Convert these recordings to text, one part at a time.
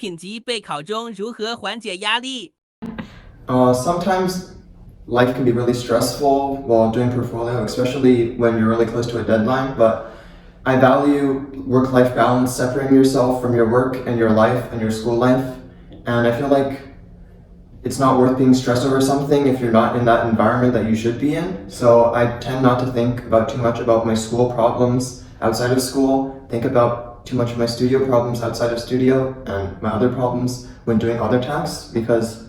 品级备考中如何缓解压力？ Sometimes life can be really stressful while doing portfolio, especially when you're really close to a deadline, but I value work-life balance, separating yourself from your work and your life and your school life, and I feel like it's not worth being stressed over something if you're not in that environment that you should be in. So I tend not to think about too much about my school problems outside of school, think about too much of my studio problems outside of studio, and my other problems when doing other tasks, because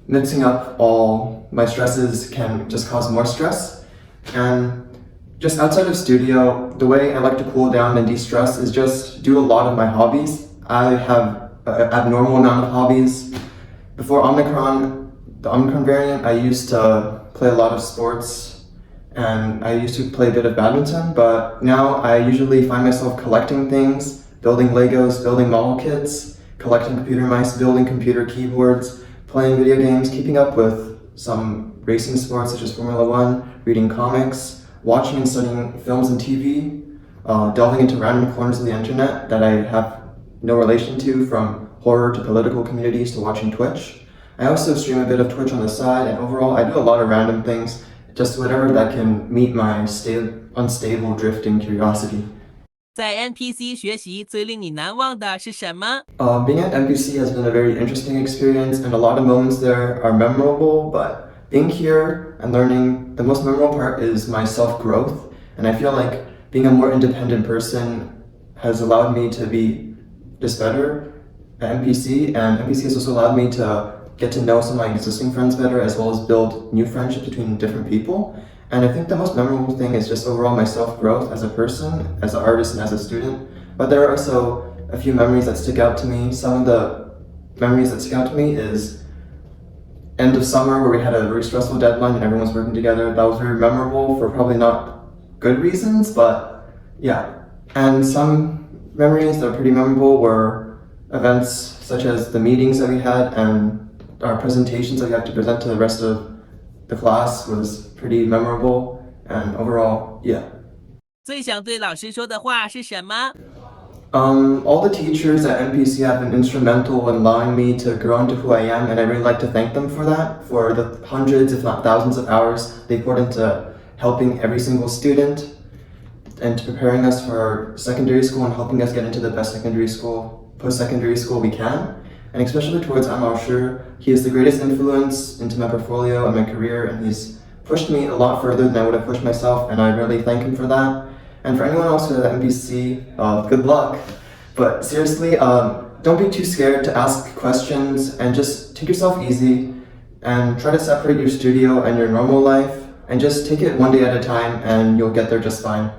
mixing up all my stresses can just cause more stress. And just outside of studio, the way I like to cool down and de-stress is just do a lot of my hobbies. I have an abnormal amount of hobbies. Before Omicron, the Omicron variant, I used to play a lot of sports and I used to play a bit of badminton, but now I usually find myself collecting things, building Legos, building model kits, collecting computer mice, building computer keyboards, playing video games, keeping up with some racing sports such as Formula One, reading comics, watching and studying films and TV, delving into random corners of the internet that I have no relation to, from horror to political communities to watching Twitch. I also stream a bit of Twitch on the side, and overall I do a lot of random things, just whatever that can meet my unstable drifting curiosity. 在 NPC 学习最令你难忘的是什么？ Being at NPC has been a very interesting experience, and a lot of moments there are memorable, but being here and learning, the most memorable part is my self-growth, and I feel like being a more independent person has allowed me to be just better at NPC, and NPC has also allowed me to get to know some of my existing friends better, as well as build new friendships between different people. And I think the most memorable thing is just overall my self-growth as a person, as an artist, and as a student. But there are also a few memories that stick out to me. Some of the memories that stick out to me is end of summer, where we had a very stressful deadline and everyone was working together. That was very memorable for probably not good reasons, but yeah. And some memories that are pretty memorable were events such as the meetings that we had and our presentations that we had to present to the rest of the class was pretty memorable, and overall, yeah. 最想对老师说的话是什么？ All the teachers at NPC have been instrumental in allowing me to grow into who I am, and I really like to thank them for that, for the hundreds, if not thousands of hours they poured into helping every single student and to preparing us for secondary school and helping us get into the best secondary school, post-secondary school we can. And especially towards Amal Shur, he is the greatest influence into my portfolio and my career, and he's pushed me a lot further than I would have pushed myself, and I really thank him for that. And for anyone else who's at NPC, good luck. But seriously, don't be too scared to ask questions, and just take yourself easy and try to separate your studio and your normal life, and just take it one day at a time and you'll get there just fine.